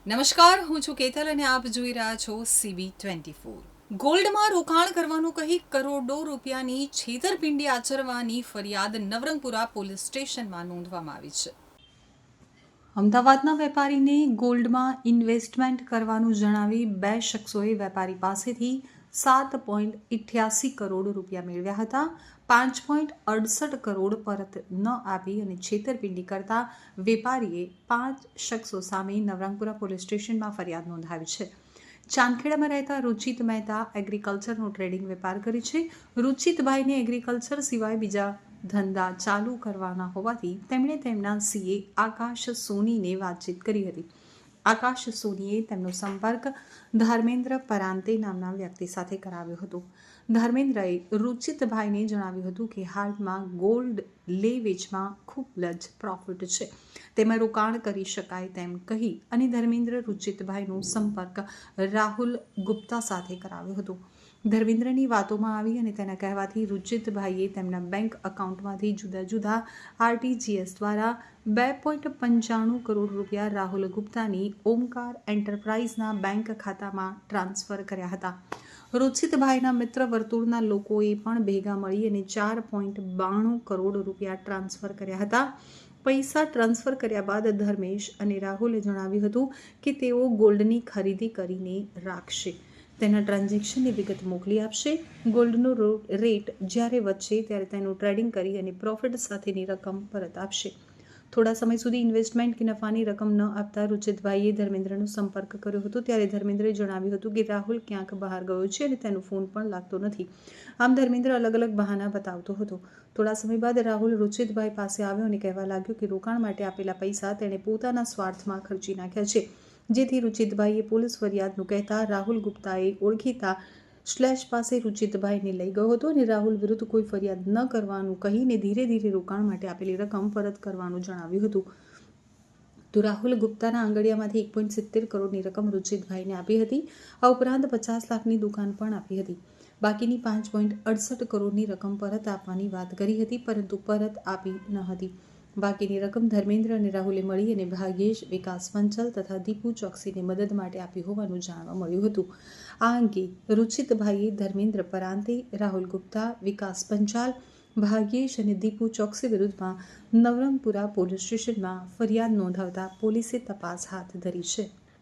નમસ્કાર, હું છું કેતલ અને આપ જોઈ રહ્યા છો CB24। ગોલ્ડમાં રોકાણ કરવાનું કહી કરોડો રૂપિયાની છેતરપિંડી આચરવાની ફરિયાદ નવરંગપુરા પોલીસ સ્ટેશનમાં નોંધવામાં આવી છે। અમદાવાદના વેપારીને ગોલ્ડમાં ઇન્વેસ્ટમેન્ટ કરવાનું જણાવી બે શખ્સોએ વેપારી પાસેથી 7.88 કરોડ રૂપિયા મેળવ્યા હતા। 5.68 કરોડ પરત ન આપી અને છેતરપિંડી કરતા વેપારીએ 5 શખ્સો સામે નવરંગપુરા પોલીસ સ્ટેશનમાં ફરિયાદ નોંધાવી છે। ચાંદખેડામાં રહેતા રુચિત મહેતા એગ્રીકલ્ચરનો ટ્રેડિંગ વેપાર કરે છે। રુચિતભાઈને એગ્રીકલ્ચર સિવાય બીજા ધંધા ચાલુ કરવાના હોવાથી તેમણે તેમના સીએ આકાશ સોનીને વાતચીત કરી હતી। આકાશ સોનીએ તેમનો સંપર્ક ધર્મેન્દ્ર પરાંતે નામના વ્યક્તિ સાથે કરાવ્યો હતો। ધર્મેન્દ્રએ રુચિતભાઈને જણાવ્યું હતું કે હાલમાં ગોલ્ડ લે વેચમાં ખૂબ જ પ્રોફિટ છે, તેમાં રોકાણ કરી શકાય તેમ કહી અને ધર્મેન્દ્ર રુચિતભાઈનો સંપર્ક રાહુલ ગુપ્તા સાથે કરાવ્યો હતો। ધર્મેન્દ્રની વાતોમાં આવી અને તેના કહેવાથી રુચિતભાઈએ તેમના બેંક એકાઉન્ટમાંથી જુદા જુદા RTGS દ્વારા 2.95 કરોડ રૂપિયા રાહુલ ગુપ્તાની ઓમકાર એન્ટરપ્રાઇઝના બેંક ખાતામાં ટ્રાન્સફર કર્યા હતા। રુચિતભાઈના મિત્ર વર્તુળના લોકોએ પણ ભેગા મળી અને 4.92 કરોડ રૂપિયા ટ્રાન્સફર કર્યા હતા। પૈસા ટ્રાન્સફર કર્યા બાદ ધર્મેશ અને રાહુલે જણાવ્યું હતું કે તેઓ ગોલ્ડની ખરીદી કરીને રાખશે, તેના ટ્રાન્ઝેક્શનની વિગત મોકલી આપશે। ગોલ્ડનો રેટ જ્યારે વધશે ત્યારે તેનું ટ્રેડિંગ કરી અને પ્રોફિટ સાથેની રકમ પરત આપશે। થોડા સમય સુધી ઇન્વેસ્ટમેન્ટ કે નફાની રકમ ન આપતા રુચિતભાઈએ ધર્મેન્દ્રનો સંપર્ક કર્યો હતો, ત્યારે ધર્મેન્દ્રએ જણાવ્યું હતું કે રાહુલ ક્યાંક બહાર ગયો છે અને તેનો ફોન પણ લાગતો નથી। આમ ધર્મેન્દ્ર અલગ અલગ બહાના બતાવતો હતો। થોડા સમય બાદ રાહુલ રુચિતભાઈ પાસે આવ્યો અને કહેવા લાગ્યો કે રોકાણ માટે આપેલા પૈસા તેણે પોતાના સ્વાર્થમાં ખર્ચી નાખ્યા છે, જેથી રુચિતભાઈએ પોલીસ ફરિયાદનું કહેતા રાહુલ ગુપ્તાએ ઓળખીતા શ્લેષ પાસે રુચિતભાઈને લઈ ગયો હતો અને રાહુલ વિરુદ્ધ કોઈ ફરિયાદ ન કરવાનું કહીને ધીરે ધીરે રોકાણ માટે આપેલી રકમ પરત કરવાનું જણાવ્યું હતું। તો રાહુલ ગુપ્તાના આંગળીયામાંથી 1.70 કરોડની રકમ રુચિતભાઈને આપી હતી। આ ઉપરાંત 50 લાખની દુકાન પણ આપી હતી। બાકીની 5.68 કરોડની રકમ પરત આપવાની વાત કરી હતી, પરંતુ પરત આપી ન હતી। બાકીની રકમ ધર્મેન્દ્ર અને રાહુલે મળી અને ભાગ્યેશ વિકાસ પંચાલ તથા દીપુ ચોકસીને મદદ માટે આપી હોવાનું જાણવા મળ્યું હતું। આ અંગે રુચિતભાઈએ ધર્મેન્દ્ર પરાંતે, રાહુલ ગુપ્તા, વિકાસ પંચાલ, ભાગ્યેશ અને દીપુ ચોકસી વિરુદ્ધમાં નવરંગપુરા પોલીસ સ્ટેશનમાં ફરિયાદ નોંધાવતા પોલીસે તપાસ હાથ ધરી છે।